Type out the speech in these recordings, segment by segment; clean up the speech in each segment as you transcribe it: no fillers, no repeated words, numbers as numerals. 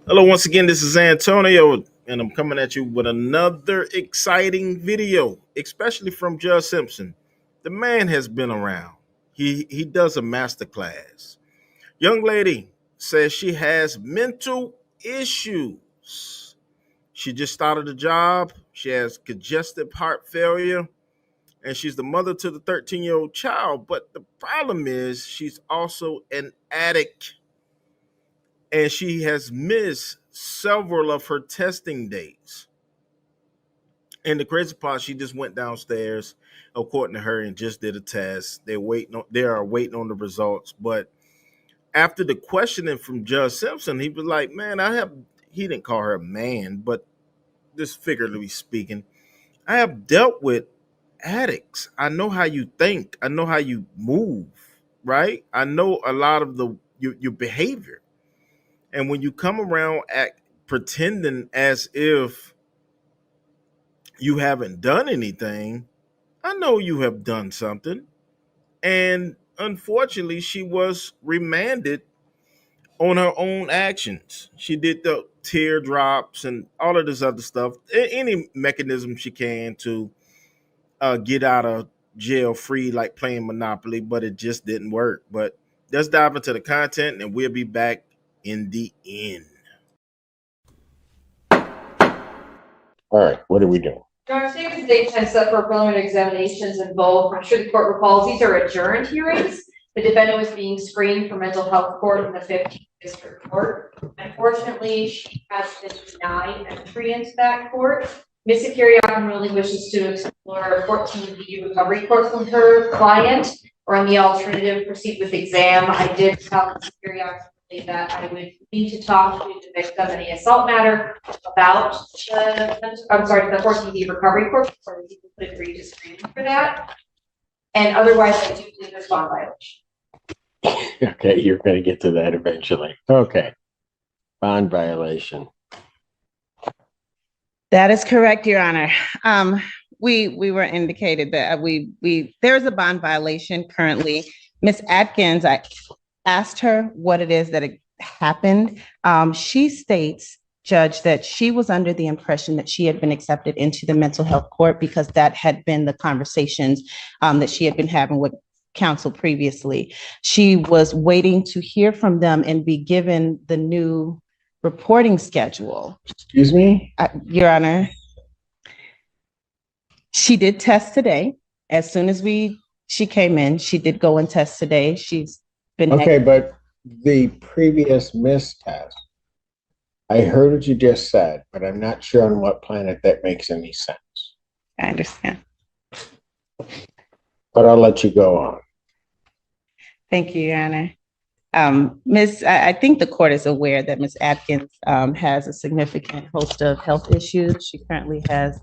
Hello, once again, this is Antonio, and I'm coming at you with another exciting video, especially from Judge Simpson. The man has been around. He does a master class. Young lady says she has mental issues. She just started a job. She has congestive heart failure, and she's the mother to the 13-year-old child. But the problem is she's also an addict and she has missed several of her testing dates. And the crazy part, she just went downstairs, according to her, and just did a test. They are waiting on the results. But after the questioning from Judge Simpson, he was like, "Man, I have." He didn't call her a man, but just figuratively speaking, I have dealt with addicts. I know how you think. I know how you move. Right? I know a lot of your behavior. And when you come around pretending as if you haven't done anything, I know you have done something. And unfortunately, she was remanded on her own actions. She did the teardrops and all of this other stuff, any mechanism she can to get out of jail free, like playing Monopoly, but it just didn't work. But let's dive into the content and we'll be back in the end. All right, what are we doing? Your Honor, today's date time set for preliminary examinations in both. I'm sure the court recalls these are adjourned hearings. The defendant was being screened for mental health court in the 15th District Court. Unfortunately, she has been denied entry into that court. Ms. Kiriakou really wishes to explore a 14B recovery court from her client, or on the alternative, proceed with exam. I did tell Ms. Kiriakou that I would need to talk to the victim in the assault matter about the 14B recovery court, so we could agree to screen for that. And otherwise, I do believe there's bond violation. Okay, you're going to get to that eventually. Okay, bond violation. That is correct, Your Honor. We were indicated that there's a bond violation currently. Ms. Atkins, I asked her what it is that happened. She states, Judge, that she was under the impression that she had been accepted into the mental health court because that had been the conversations that she had been having with counsel previously. She was waiting to hear from them and be given the new reporting schedule. Excuse me? Your Honor, she did test today. As soon as she came in, she did go and test today. She's been okay, but the previous mistest, I heard what you just said, but I'm not sure on what planet that makes any sense. I understand. But I'll let you go on. Thank you, Your Honor. I think the court is aware that Ms. Atkins has a significant host of health issues. She currently has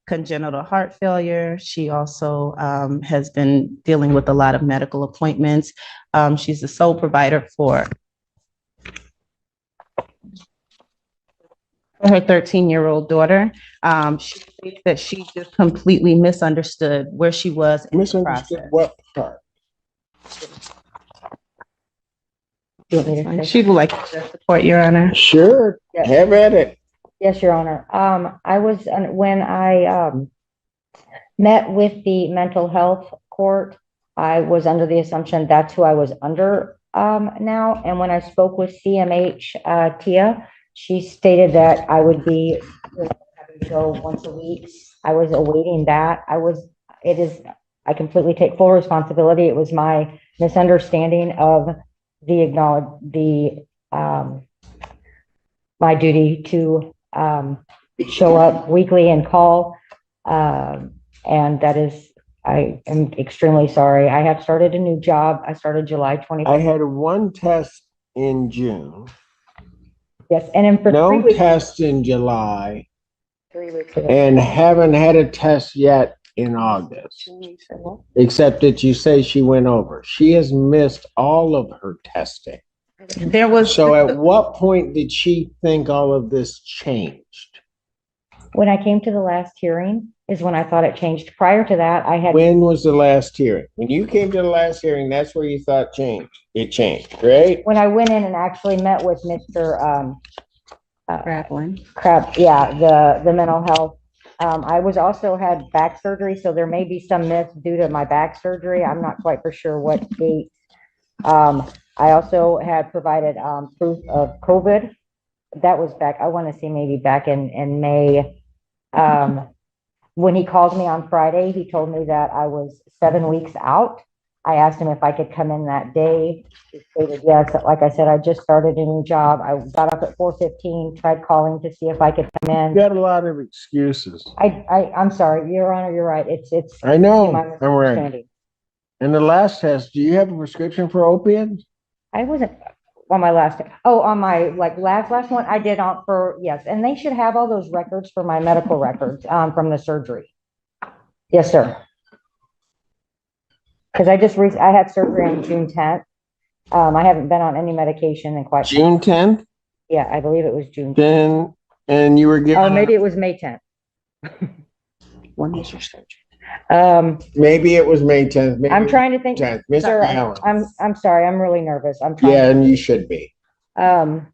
congenital heart failure. She also has been dealing with a lot of medical appointments. She's the sole provider for her 13-year-old daughter. She thinks that she just completely misunderstood where she was in the process. What part? She would like to support, Your Honor. Sure, yes. Have at it. Yes, Your Honor. When I met with the mental health court, I was under the assumption that's who I was under now. And when I spoke with CMH Tia, she stated that I would be having to go once a week. I was awaiting that. I completely take full responsibility. It was my misunderstanding of my duty to show up weekly and call. And that is, I am extremely sorry. I have started a new job. I started July 25th. I had one test in June. Yes, and no test in July. 3 weeks ago. And haven't had a test yet in August. Except that you say she went over. She has missed all of her testing. So at what point did she think all of this changed? When I came to the last hearing is when I thought it changed. Prior to that, I had, When was the last hearing? When you came to the last hearing, that's where you thought it changed, right? when I went in and actually met with Mr. Groveling. The mental health. I was also had back surgery, so there may be some myths due to my back surgery. I'm not quite for sure what date. I also had provided, proof of COVID. That was back, I want to say maybe back in May. When he called me on Friday, he told me that I was 7 weeks out. I asked him if I could come in that day. He stated yes. Like I said, I just started a new job. I got up at 4:15, tried calling to see if I could come in. You got a lot of excuses. I'm sorry, Your Honor, you're right. It's. I know, my I'm right. misunderstanding. And the last test, do you have a prescription for opiates? I wasn't on my last, on my last one, I did yes, and they should have all those records for my medical records, from the surgery. Yes, sir. Because I had surgery on June 10th. I haven't been on any medication in quite. June 10th? Yeah, I believe it was June. Then, and you were given. Oh, maybe it was May 10th. When was your surgery? Maybe it was May 10th. Maybe I'm trying to think. 10th. Mr. Sir, Allen. I'm sorry, I'm really nervous. I'm trying. Yeah, and you should be. When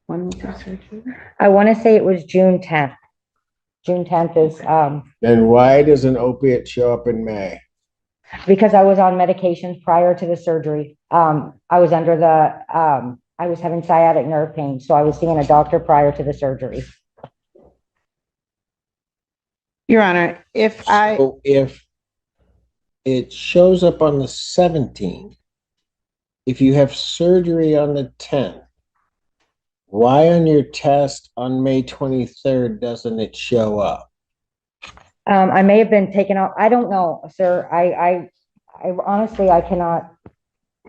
was your surgery? I want to say it was June 10th. June 10th is, Then why does an opiate show up in May? because I was on medication prior to the surgery. I was under I was having sciatic nerve pain, so I was seeing a doctor prior to the surgery. Your Honor, if it shows up on the 17th, if you have surgery on the 10th, why on your test on May 23rd doesn't it show up? I may have been taken off. I don't know, sir. I honestly, I cannot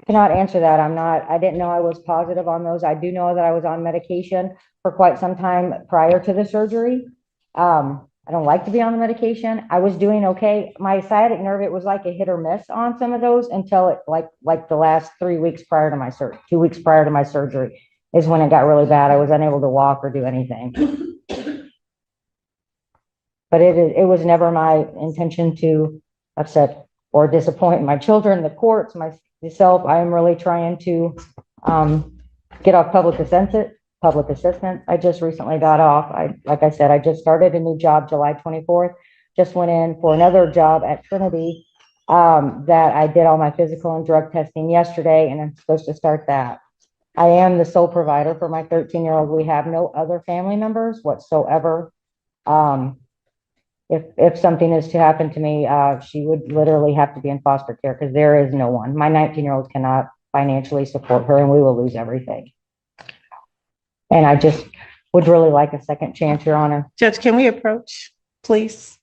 answer that. I didn't know I was positive on those. I do know that I was on medication for quite some time prior to the surgery. I don't like to be on the medication. I was doing okay. My sciatic nerve, it was like a hit or miss on some of those until it like the last 3 weeks prior to my 2 weeks prior to my surgery is when it got really bad. I was unable to walk or do anything. But it was never my intention to upset or disappoint my children, the courts, myself. I am really trying to get off public assistance. I just recently got off. Like I said, I just started a new job July 24th. Just went in for another job at Trinity that I did all my physical and drug testing yesterday, and I'm supposed to start that. I am the sole provider for my 13-year-old. We have no other family members whatsoever. If something is to happen to me, she would literally have to be in foster care because there is no one. My 19-year-old cannot financially support her, and we will lose everything. And I just would really like a second chance, Your Honor. Judge, can we approach, please?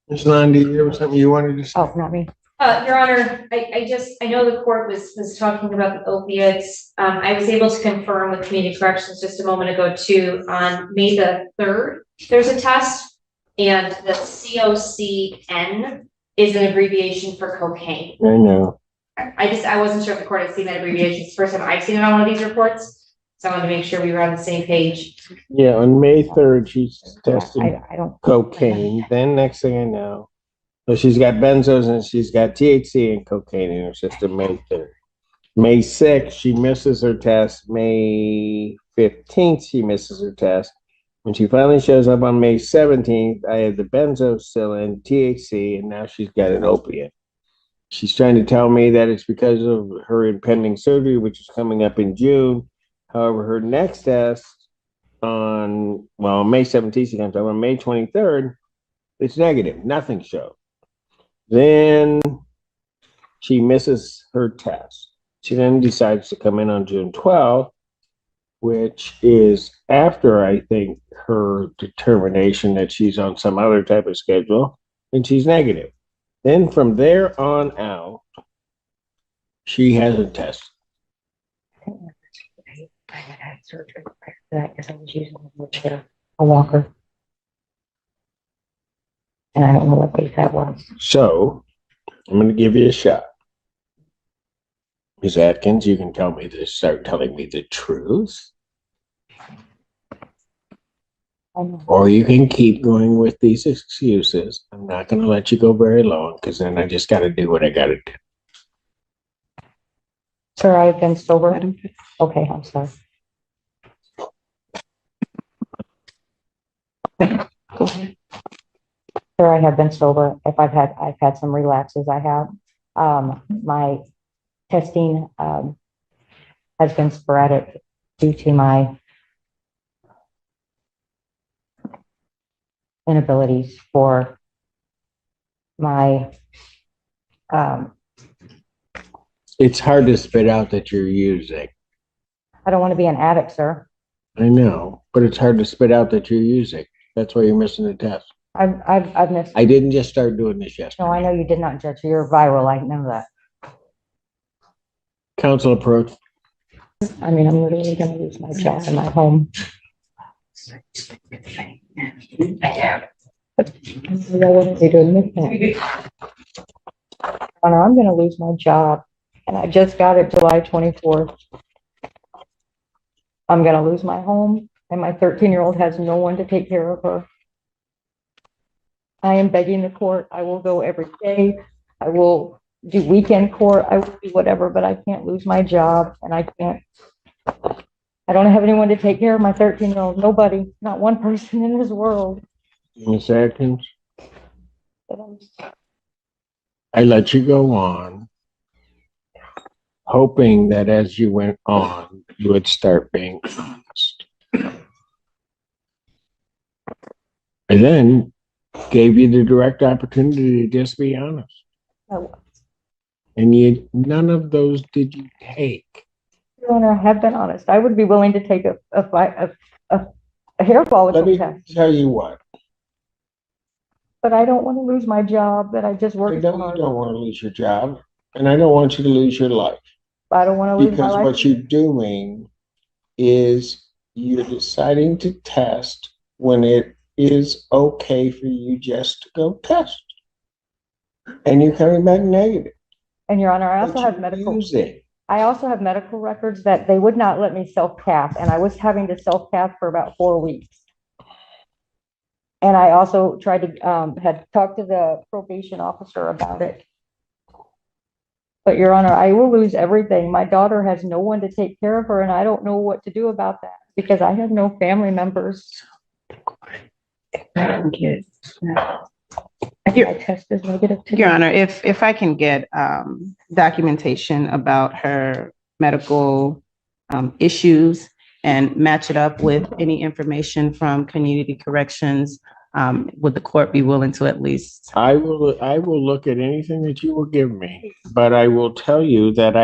Ms. Lundy, there was something you wanted to say? Oh, not me. Your Honor, I know the court was talking about the opiates. I was able to confirm with community corrections just a moment ago too, on May the 3rd, there's a test, and the COCN is an abbreviation for cocaine. I know. I wasn't sure if the court had seen that abbreviation. It's the first time I've seen it on one of these reports. So I wanted to make sure we were on the same page. Yeah, on May 3rd, she's tested I don't. cocaine. Then next thing I know, so she's got benzos and she's got THC and cocaine in her system May 3rd. May 6th, she misses her test. May 15th, she misses her test. When she finally shows up on May 17th, I have the benzo still in, THC, and now she's got an opiate. She's trying to tell me that it's because of her impending surgery, which is coming up in June. However, her next test on May 17th, she comes up on May 23rd, it's negative, nothing showed. Then she misses her test. She then decides to come in on June 12th, which is after, I think, her determination that she's on some other type of schedule, and she's negative. Then from there on out, she hasn't tested. I had surgery prior to that because I was using a walker. And I don't know what date that was. So I'm going to give you a shot. Ms. Atkins, you can start telling me the truth. I know. Or you can keep going with these excuses. I'm not going to let you go very long because then I just got to do what I got to do. Sir, I've been sober. Okay, I'm sorry. Go ahead. Sir, I have been sober. If I've had some relapses, I have. My testing, has been sporadic due to my inabilities for my, It's hard to spit out that you're using. I don't want to be an addict, sir. I know, but it's hard to spit out that you're using. That's why you're missing the test. I've missed. I didn't just start doing this yesterday. No, I know you did not, Judge. You're viral. I know that. Council approach. I mean, I'm literally gonna lose my job and my home. I wouldn't be doing this. I'm gonna lose my job, and I just got it July 24th. I'm gonna lose my home, and my 13-year-old has no one to take care of her. I am begging the court. I will go every day. I will do weekend court. I will do whatever, but I can't lose my job, and I don't have anyone to take care of my 13-year-old. Nobody, not one person in this world. Ms. Atkins, I let you go on, hoping that as you went on, you would start being honest. I then gave you the direct opportunity to just be honest. And none of those did you take. Your Honor, I have been honest. I would be willing to take a hair follicle Let me test, tell you what. but I don't want to lose my job that I just I worked know so you hard. don't want to lose your job, and I don't want you to lose your life. I don't want to lose my Because life. what you're doing is you're deciding to test when it is okay for you just to go test. And you're coming back negative. And Your Honor, I also But have you're medical. using. I also have medical records that they would not let me self-cath, and I was having to self-cath for about 4 weeks. And I also tried to, had talked to the probation officer about it. But Your Honor, I will lose everything. My daughter has no one to take care of her, and I don't know what to do about that because I have no family members. My test is negative today. Your Honor, if I can get documentation about her medical issues and match it up with any information from community corrections, would the court be willing to at least? I will look at anything that you will give me, but I will tell you that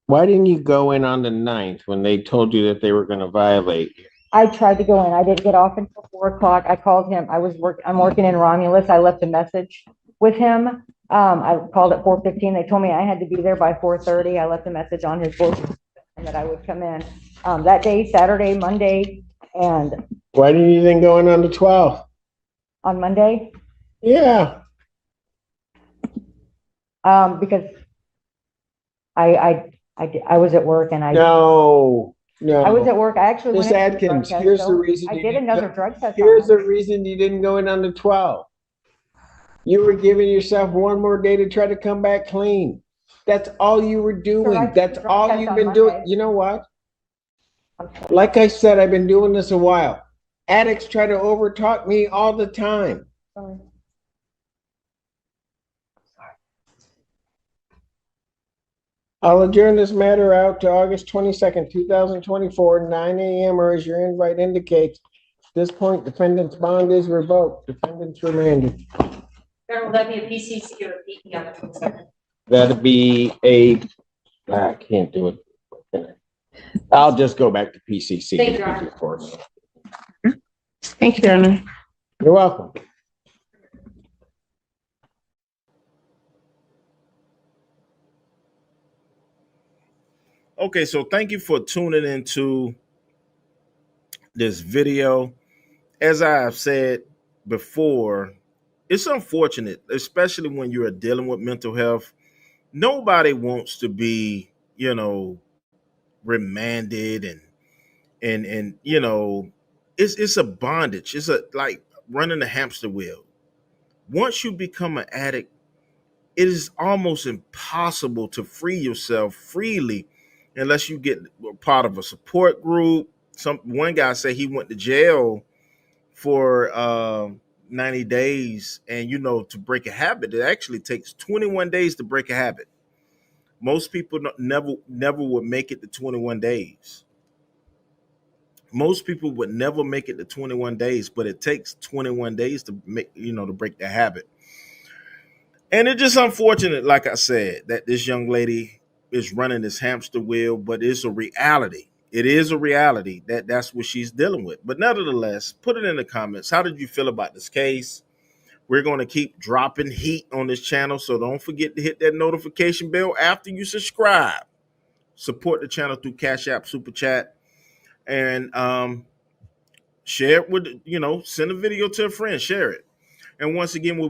why didn't you go in on the 9th when they told you that they were going to violate you? I tried to go in. I didn't get off until 4 o'clock. I called him. I'm working in Romulus. I left a message with him. I called at 4:15. They told me I had to be there by 4:30. I left a message on his book and that I would come in that day, Saturday, Monday, and Why didn't you then go in on the 12th? on Monday, Yeah. because I was at work and No. I was at work. I actually Miss went in for a drug Atkins, test, here's so the reason I you did didn't another go- drug test. Here's the reason you didn't go in on the 12th. You were giving yourself one more day to try to come back clean. That's all you were doing. That's all you've been doing. You know what? Like I said, I've been doing this a while. Addicts try to overtalk me all the time. Sorry. I'll adjourn this matter out to August 22nd, 2024, 9 a.m. or as your invite indicates. At this point, defendant's bond is revoked. Defendant's remanded. Will that be a PCC or a PE on the 22nd? That'd be I can't do it. I'll just go back to PCC. Thank you, Your Honor. Thank you, Your Honor. You're welcome. Okay, so thank you for tuning into this video. As I have said before, it's unfortunate, especially when you're dealing with mental health. Nobody wants to be, remanded and you know, it's a bondage. It's a like running a hamster wheel. Once you become an addict, it is almost impossible to free yourself freely unless you get part of a support group. One guy said he went to jail for 90 days, and you know, to break a habit, it actually takes 21 days to break a habit. Most people never would make it to 21 days. Most people would never make it to 21 days, but it takes 21 days to make, you know, to break the habit. And it's just unfortunate, like I said, that this young lady is running this hamster wheel, but it's a reality. It is a reality that that's what she's dealing with. But nevertheless, put it in the comments. How did you feel about this case? We're going to keep dropping heat on this channel, so don't forget to hit that notification bell after you subscribe. Support the channel through Cash App, Super Chat, and share it with, you know, send a video to a friend, share it. And once again, we'll